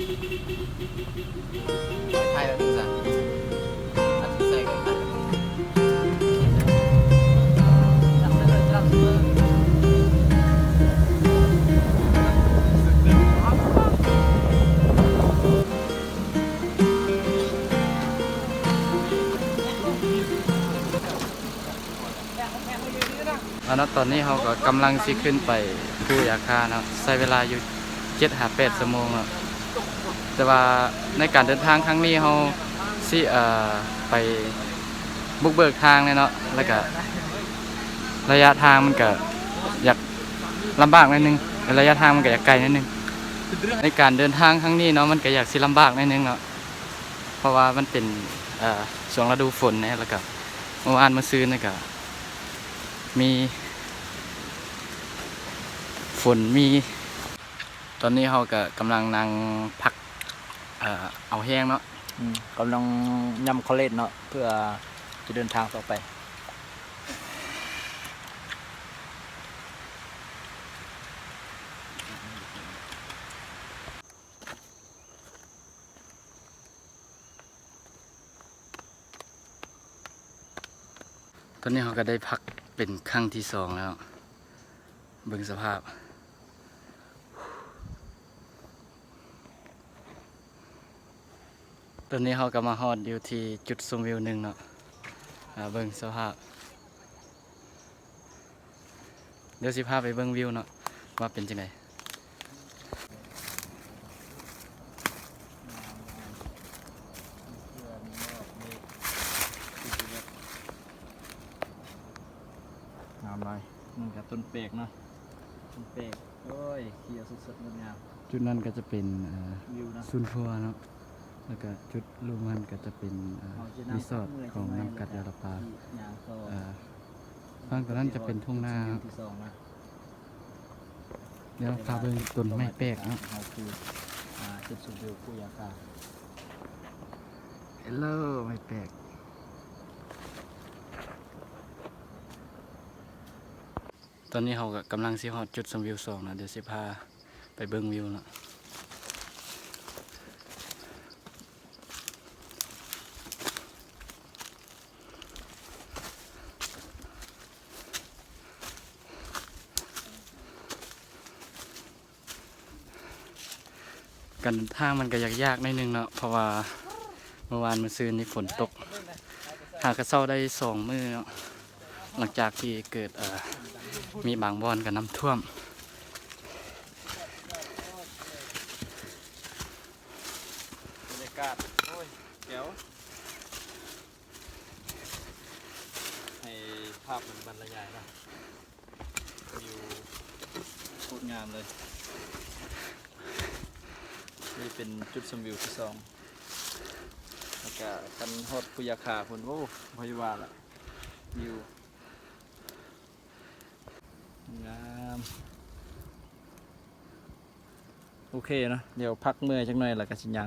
ไทยแล้วนึงจ้ะอาทิตย์ใส่กันไทยตอนนี้เขาก็กำลังสิขึ้นไปภูยาคาเนาะใช้เวลาอยู่7-8 ชั่วโมงเนาะแต่ว่าในการเดินทางครั้งนี้เขาสิไปบุกเบิกทางเลยเนาะแล้วก็ระยะทางมันก็อยากลำบากนิดนึงระยะทางมันก็อยากไกลนิดนึงในการเดินทางครั้งนี้เนาะมันก็อยากสิลำบากนิดนึงเนาะเพราะว่ามันเป็นช่วงฤดูฝนนะแล้วก็เมื่อวานเมื่อคืนนี่ก็มีฝนมีตอนนี้เขาก็กำลังนั่งพักเอาแห้งเนาะกำลังยำคอเลตเนาะเพื่อจะเดินทางต่อไปตอนนี้เขาก็ได้พักเป็นครั้งที่2แล้วเบิ่งสภาพตอนนี้เขาก็มาฮอดอยู่ที่จุดชมวิวหนึ่งเนาะเบิ่งสภาพเดี๋ยวสิพาไปเบิ่งวิวเนาะว่าเป็นจังไงงามเลยมันกับต้นเปกเนาะต้นเปกโอ้ยเขียวสดๆงดงาม จุดนั้นก็จะเป็นวิวนะ ซุนทัวเนาะแล้วก็จุดลูมันก็จะเป็นรีสอร์ทของน้ำกัดยาลาปาฝั่งตรงนั้นจะเป็นทุ่งนาเดี๋ยวพาไปต้นไม้แปลกเนาะจุดชมวิวภูยาคาเฮลโลไม้แปลกตอนนี้เขากำลังสิฮอดจุดชมวิว2นะเดี๋ยวสิพาไปเบิ่งวิวเนาะการเดินทางมันก็ยากๆนิดนึงเนาะเพราะว่าเมื่อวานเมื่อคืนนี้ฝนตกหากระเซ้าได้2 มื้อเนาะหลังจากที่เกิดมีบางบ่อนกับน้ำท่วมบรรยากาศโอ้ยเดี๋ยวให้ภาพมันบรรยายนะวิวโคตรงามเลยนี่เป็นจุดชมวิวที่2แล้วก็กันฮอดภูยาคาคนโอ้พยาบาลละวิวงามโอเคเนาะเดี๋ยวพักเมื่อยจักหน่อยแล้วก็สิยัง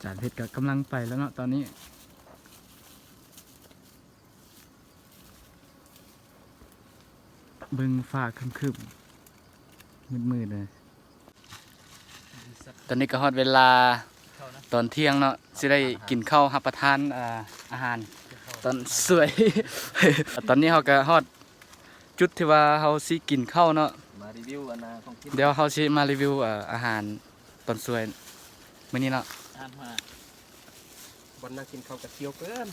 จานเพชรก็กำลังไปแล้วเนาะตอนนี้เบิ่งฟ้าครึมๆมืดๆเลยตอนนี้ก็ฮอดเวลาตอนเที่ยงเนาะสิได้กินข้าวรับประทานอาหารตอนสวย ตอนนี้เขาก็ฮอดจุดที่ว่าเขาสิกินข้าวเนาะมารีวิวของกินเดี๋ยวเขาสิมารีวิวอาหารตอนสวยมื้อนี้เนาะบอลนั่งกินข้าวกับเที่ยวเกิน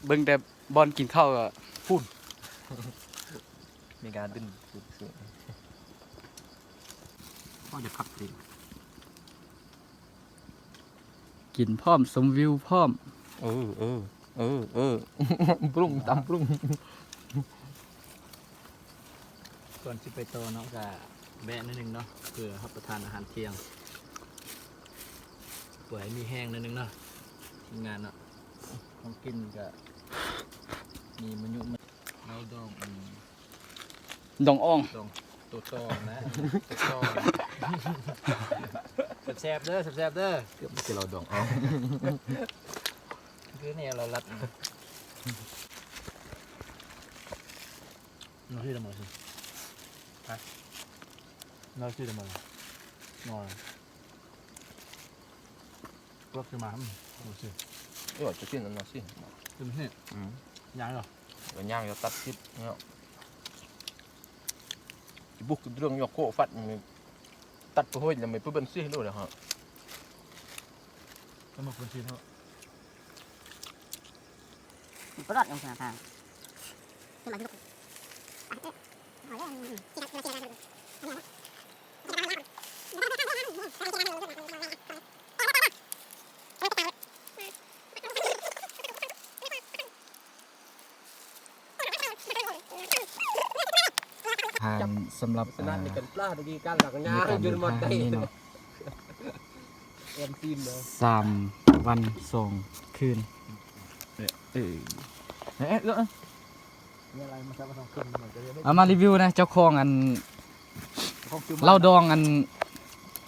เบิ่งแต่บอลกินข้าวก็พูดมีการดึงสุดๆก็จะพักดีกินพร้อมสมวิวพร้อมปรุงตำปรุงก่อนที่ไปโตเนาะก็แบะนิดนึงเนาะเพื่อรับประทานอาหารเที่ยงเปื่อยมีแห้งนิดนึงเนาะทีมงานเนาะของกินก็มีมะยุ เราดอง ดองอ่อง ตัวโตนะตัวโตแซ่บเด้อแซ่บเด้อเกือบจะเราดองอ๋อคือเนี่ยเราลัดเราชื่ออะไรสิฮะเราชื่ออะไรนอนรถขึ้นมาดูสิ เออจะกินอันนั้นสิ ขึ้นนี่ยังเหรอ เดี๋ยวย่างจะตัดคลิปเนาะบุกเรื่องยกโคฟัดมันตัดไปห้อยยังไม่เพื่อนซี่ด้วยนะฮะ สมุกเป็นทีเท่า có lọt trong sàn nhưng màสำหรับ นั่นนี่กันปลาตะกี้การหลักงา การ ยื เดิ น น หมด ทาง ได้ นี่เนาะ เอ็มทีมเลย 3 วัน2 คืนเออ เอ๊ะเรื่อง มีอะไรมาครับมาทำขึ้นเหมือนจะได้ เอามารีวิวนะเจ้าของอันเหล้าดองอัน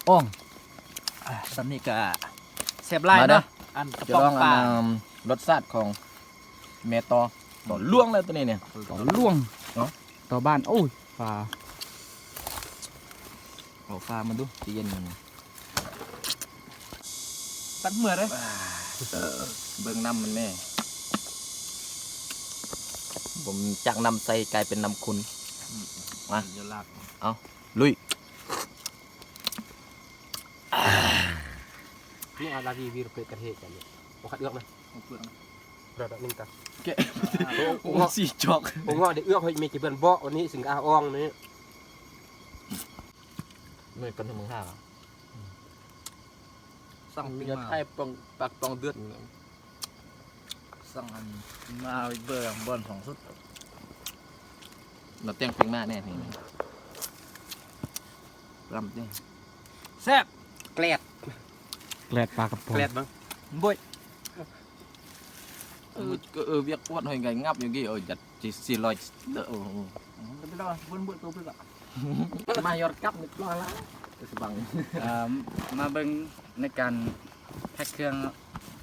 อ่อง สำนีกะแซ่บไล่เนาะอันกระ จะ ป๋อ ลอง งปลา รสชาติของเมตอต่อล่วงแล้วตัวนี้เนี่ย ต่อล่วง เนาะ ต่อบ้านโอ้ยปลา เอาฟ้ามาดูจะเย็นมัน ตัดเหมือเลย เบิ่งน้ำมันแม่ผมจากน้ำใสกลายเป็นน้ำคุณมา เดี๋ยวลาก ลุย นี่อาราวีวีรเกตกระเทศกันเนี่ยโอ้ขัดเอื้อกนะระดับหนึ่งกัน โอ้สีจอก ผมว่าเดี๋ยวเอื้อกให้มีกี่เบือนเบาะวันนี้สิงอาอ่องนี่ ไม่กันทั้งมึงห้า สั่งปิ้ง จะ มา ให้ปองปากปองเดือด สั่งอันมาเบอร์บอลของสุด เราแต่งปิ้งมาแน่ทีนี้รำเนี่ย แซ่บ แกลด แกลดปลากระป๋อง แกลดบ้าง บุ้ย เวียกวัดหอยไงงับอย่างงี้จัดจีสี่ร้อยเด้อ ไม่ได้บุ้นบุ้นตัวพึ่งอ่ะ มายอดกับนิดรอละสบัง มาเบิ่งในการแพ็คเครื่อง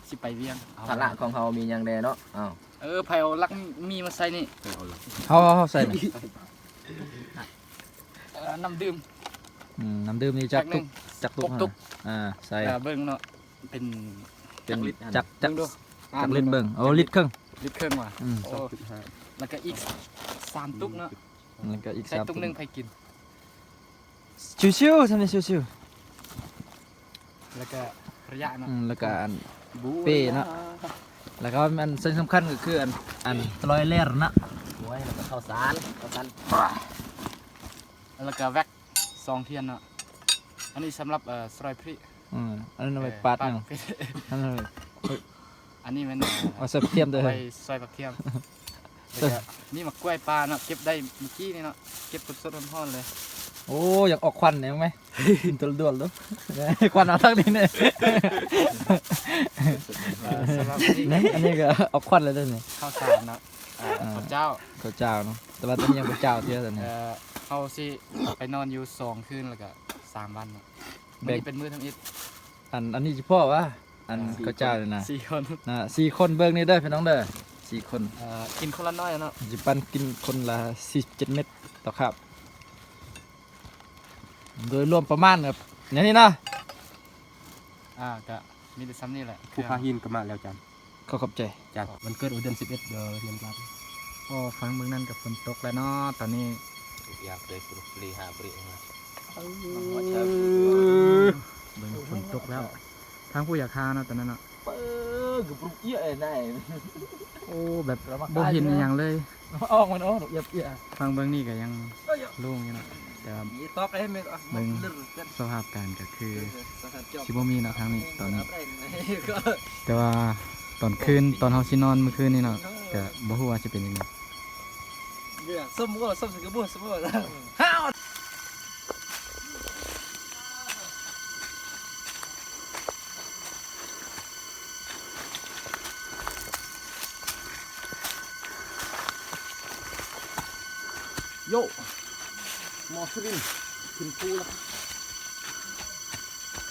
สิไปเวียง ภาระของเขามีอย่างแดเนาะอ้าว ไผเอาลักมีมาใส่นี่ เขาใส่ไหม น้ำดื่ม น้ำดื่มนี่จัก หนึ ตุก ง จักตุก ตุก ใส่ เบิ่งเนาะเป็น เป็นจัก เบิ่งดู จักลิตรเบิ่งโอ้ลิตรครึ่ง ลิตรเครื่องว่ะ อืม โอ้แล้วก็อีก3ตุกเนาะ แล้วก็อีก ใส่ 3 ตุกหนึงไผกิน ชิวๆทำได้ชิว แล้วก็ระยะเนาะ ๆแล้วก็อันเป้เนาะแล้วก็อันสิ่งสำคัญก็คืออันตลอยแล่นะ โอ้ยแล้วก็ข้าวสารแล้วก็แว็ก2 เทียนเนาะอันนี้สำหรับซอยพริก อันนั้นเอาไปปาดเนาะ พริก อันนั้น อันนี้มัน เอาใส่เทียมด้วย ไปซอยผักเทียมแล้วก็นี่มากล้วยปลาเนาะเก็บได้เมื่อกี้นี่เนาะเก็บสดๆร้อนๆเลย โอ้อยากออกควันเนี่ยไหมตัวด่วนๆเลยควันเอาทั้งนี้เนี่ย สำหรับ นี่อันนี้ก็ออกควันเลยด้วยเนี่ย ข้าวสารเนาะข้าวเจ้า ข้าวเจ้าเนาะแต่ว่าตอนนี้ยังเป็นเจ้าเท่านั้น เขาสิไปนอนอยู่2 คืนแล้วก็3 วันเนาะ แบ่ มื้อนี้งเป็นมื้อทำอิฐ อันนี้เฉพาะว่าอันข้าวเจ้าเลยนะ 4 คน 4 คนเบิ่งนี่เด้อพี่น้องเด้อ4 คน กินคนละน้อยเนาะ จิปันกินคนละ47 เม็ดต่อครับ โดยรวมประมาณแบบอย่างนี้นะ ก็มีแต่ซ้ำนี่แหละ ผู้พาหินก็มาแล้วจัน ขอขอบใจ จันมันเกิดอุดม11เดือนเรียนกัน โอ้ฟังเมืองนั้นกับฝนตกแล้วเนาะตอนนี้ อยากได้ปลุกลีหาปริมา เบิ่งฝนตกแล้วทางผู้อยากคาเนาะตอนนั้นเนาะ กับปลุกเยอะได้ โอ้แบบบ่เห็นอหย่างเลย ออกมันออกเอียบ ฟังเบิ่งนี่ก็ยังโล่งอยู่เนาะแต่ว่า ยีตอกได้ไหม เบิ่งสภาพการก็คือสิบ่มีเนาะทางนี้ตอนนี้ แต่ว่าตอนคืนตอนเฮาสินอนเมื่อคืนนี่เนาะก็บ่ฮู้ว่าสิเป็นยังไง ส้มก็ส้มสิกระบุ้ส้มก็ โยมอสลิมขึ้นภูแล้ว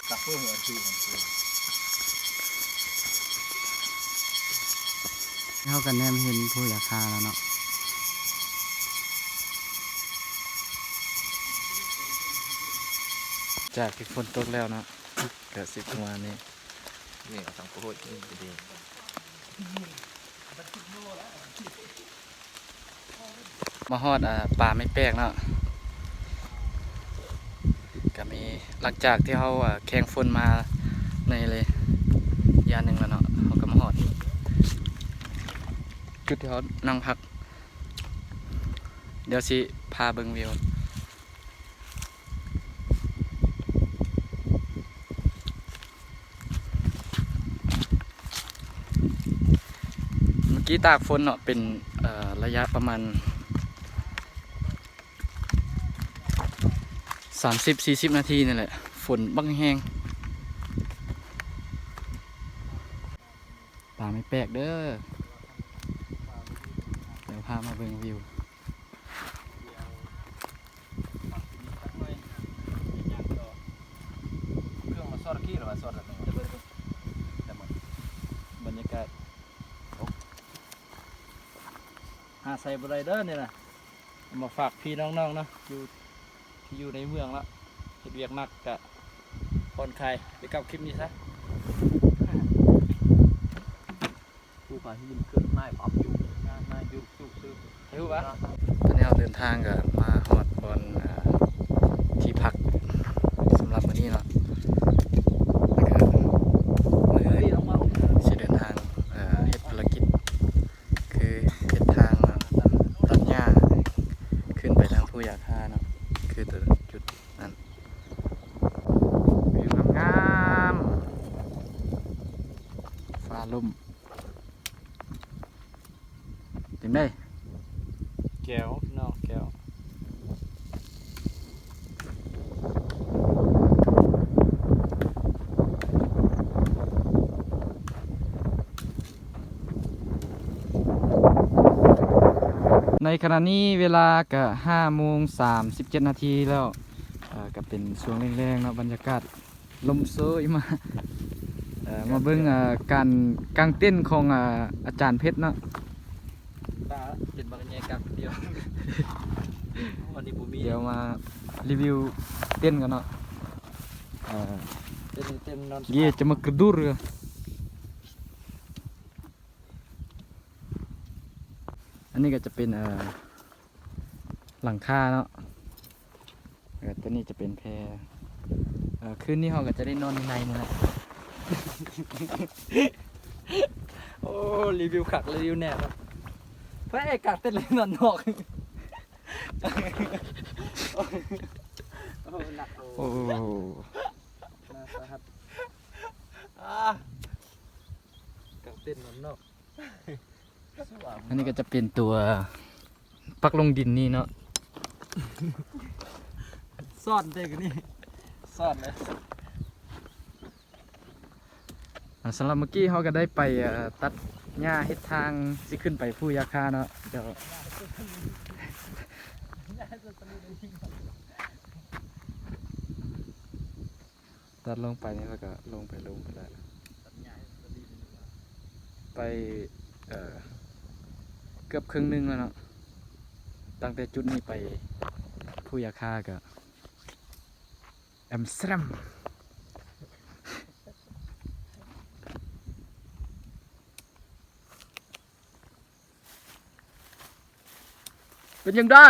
ตักเพื่อหัวทีของตัว เขากันแนมเห็นผู้อยากคาแล้วเนาะจากที่ฝนตกแล้วเนาะเกิดสิบประมาณนี้ นี่เอาสังโฆษนี่ดี มาฮอดป่าไม่แปลกเนาะก็มีหลังจากที่เขาแข่งฝนมาในเลยยานหนึ่งแล้วเนาะเขาก็มาฮอดจุดที่เขานั่งพัก เดี๋ยวสิพาเบิ่งวิวเมื่อกี้ตากฝนเนาะเป็นระยะประมาณ30-40 นาทีนี่แหละฝนบังแห้งป่าไม่แปลกเด้อเดี๋ยวพามาเบิ่งวิว เครื่องมาซอดขี้หรือว่าซอดอะไรบรรยากาศหาใส่บไรเดอร์เนี่ยนะมาฝากพี่น้องๆเนาะอยู่ที่อยู่ในเมืองแล้วเฮ็ดเวียกนักกะผ่อนคลายไปกับคลิปนี้ซะผู้ป่าที่ยินเกิดไม่ปรับอยู่ไม่อยู่สู้ซื้อเฮ้ยปะ ตอนนี้เราเดินทางกับมาฮอดบอนที่พักสำหรับวันนี้เนาะแล้วก็มื้อสิเดินทางเฮ็ดภารกิจคือเฮ็ดทางเนาะตัดหญ้าขึ้นไปทางภูยาคาเนาะคือตัวจุดนั้นวิวงามๆฟ้าลุ่มเต็มได้ แก้วเนาะแก้ว ในขณะนี้เวลาก็5:37 นาทีแล้วก็เป็นช่วงแรงๆเนาะบรรยากาศลมโซยมามาเบิ่งการกางเต้นของอาจารย์เพชรเนาะ ตาเป็นบางแง่กับเดียววันนี้ผมมี เดี๋ยวมารีวิวเต้นกันเนาะ เต็มนอน Dia cuma kedur ya. อันนี้ก็จะเป็นหลังคาเนาะตัวนี้จะเป็นแพคืนนี้เราก็จะได้นอนในนี่แหละ โอ้รีวิวขักรีวิวแน่ครับพระเอกกากเต้นเลยนอนนอกโอ้หนัก โอ้ น่าสาหัสกากเต้นนอนนอก อันนี้ก็จะเป็นตัวปักลงดินนี่เนาะ ซ่อนเด็กนี่ซ่อนเลย สำหรับเมื่อกี้เขาก็ได้ไปตัดหญ้าเฮ็ดทางสิขึ้นไปภูยาคาเนาะเดี๋ยวตัดลงไปนี่แล้วก็ลงไปแล้วไปเกือบครึ่งหนึงแล้วเนาะตั้งแต่จุดนี้ไปภูยาคาก็แอมสเตอร์ดัมเป็นยังได้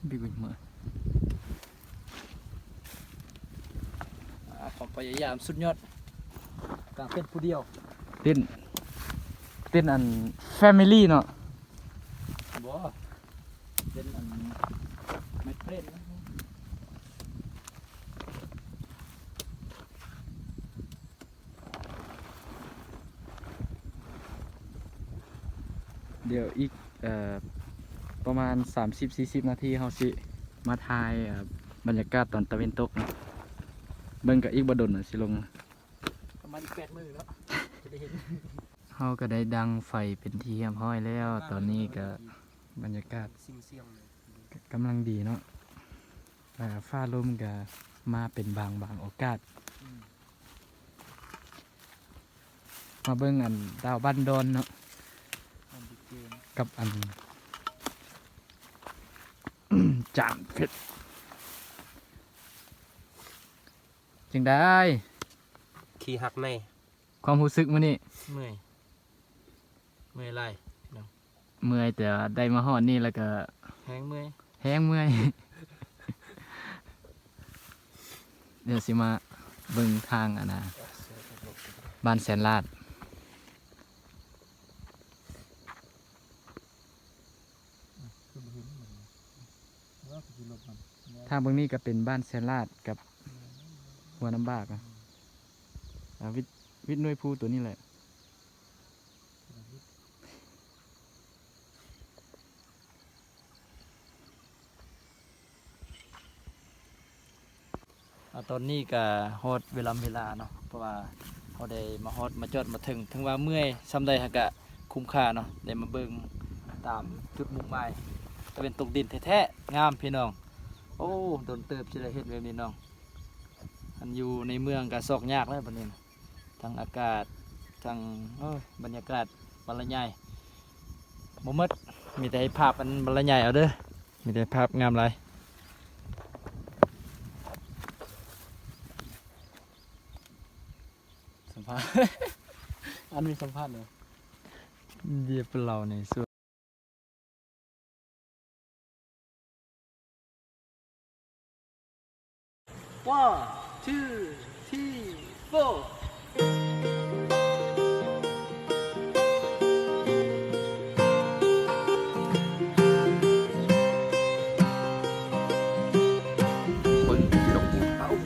บิ๊กบิ๊กมา ความพยายามสุดยอดกางเต้นผู้เดียว เต้นอัน Family เนาะ บ่เป็นอันไม่เต้นนะ เดี๋ยวอีกประมาณ 30-40 นาทีเขาสิมาถ่ายบรรยากาศตอนตะเวนตกเนาะเบิ่งกับอีกบ่ดนน่ะสิลง ประมาณ8 มื้อแล้วจะได้เห็น เฮาก็ได้ดังไฟเป็นที่เรียบร้อยแล้ว ตอนนี้ก็บรรยากาศ ซิงเสียงเลย กำลังดีเนาะฟ้าลมก็มาเป็นบางโอกาส มาเบิ่งอันดาวบ้านดอนเนาะกับอัน จานเพชรจึงได้ ขี้หักใน ความรู้สึกมื้อนี้ เมื่อยไร เมื่อยแต่ได้มาฮอดนี่แล้วก็ แห้งเมื่อย แห้งเมื่อย เดี๋ยวสิมาเบิ่งทางอันน่ะบ้านแสนลาด ทางเบื้องนี้ก็เป็นบ้านแสนลาดกับหัวน้ำบากนะวิทย์น้อยภูตัวนี้แหละ ตอนนี้ก็ฮอดเวลาเนาะเพราะว่าเขาได้มาฮอดมาจอดมาถึงว่าเมื่อยซ้ำใดหากะคุ้มค่าเนาะได้มาเบิ่งตามจุดมุ่งหมายก็เป็นตกดินแท้ๆงามพี่น้องโอ้โดนเติบสิได้เฮ็ดแบบนี้น้องอันอยู่ในเมืองก็ซอกยากแล้วบัดนี้นะทั้งอากาศทั้งบรรยากาศบรรยายบ่หมดมีแต่ให้ภาพมันบรรยายเอาเด้อมีแต่ภาพงามหลาย สัมภาษณ์ อันมีสัมภาษณ์เหรอเดียบเราในส่วน 1 2 3 4 คนที่ลงหูเป้า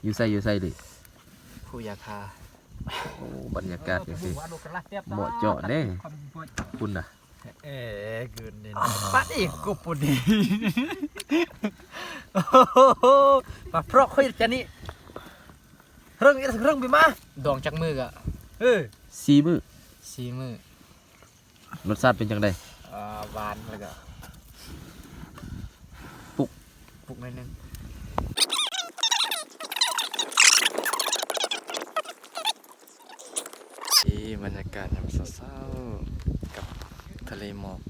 อยู่ใส่เลย ผู้ยาคา โอ้บรรยากาศอย่างสิเหมาะเจาะเด้คุณน่ะ เอ๊ะเกินนี่ปัดอีกกูปุ่นดีมาเพราะคุยจะนี่เรื่องไปมา ดองจักมือกะ ซีมือ 4 มื้อ รสชาติเป็นจังได หวานแล้วก็ ปลุก ปลุกหน่อยนึงที่บรรยากาศยามเช้าๆกับทะเลหมอก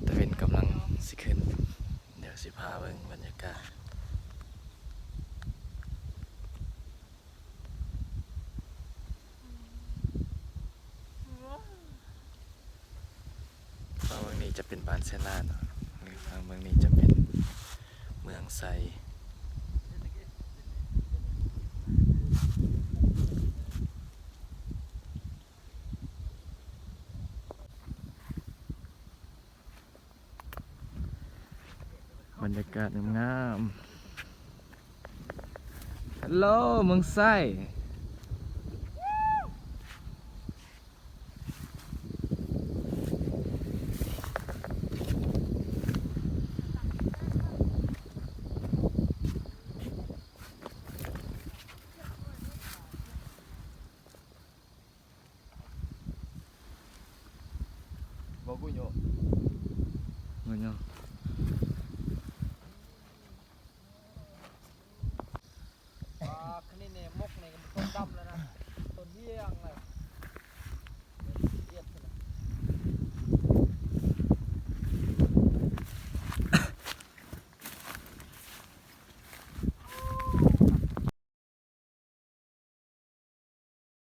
ตะเวนกำลังสิขึ้น เดี๋ยวสิพาเบิ่งบรรยากาศฝั่งเมืองนี้จะเป็นบ้านเซนาเนาะหรือฝั่งเมืองนี้จะเป็นเมืองไซบรรยากาศงามๆฮัลโหลเมืองไซเงินเนาะ นี่เนี่ยมกเนี่ยมันต้นดำแล้วนะ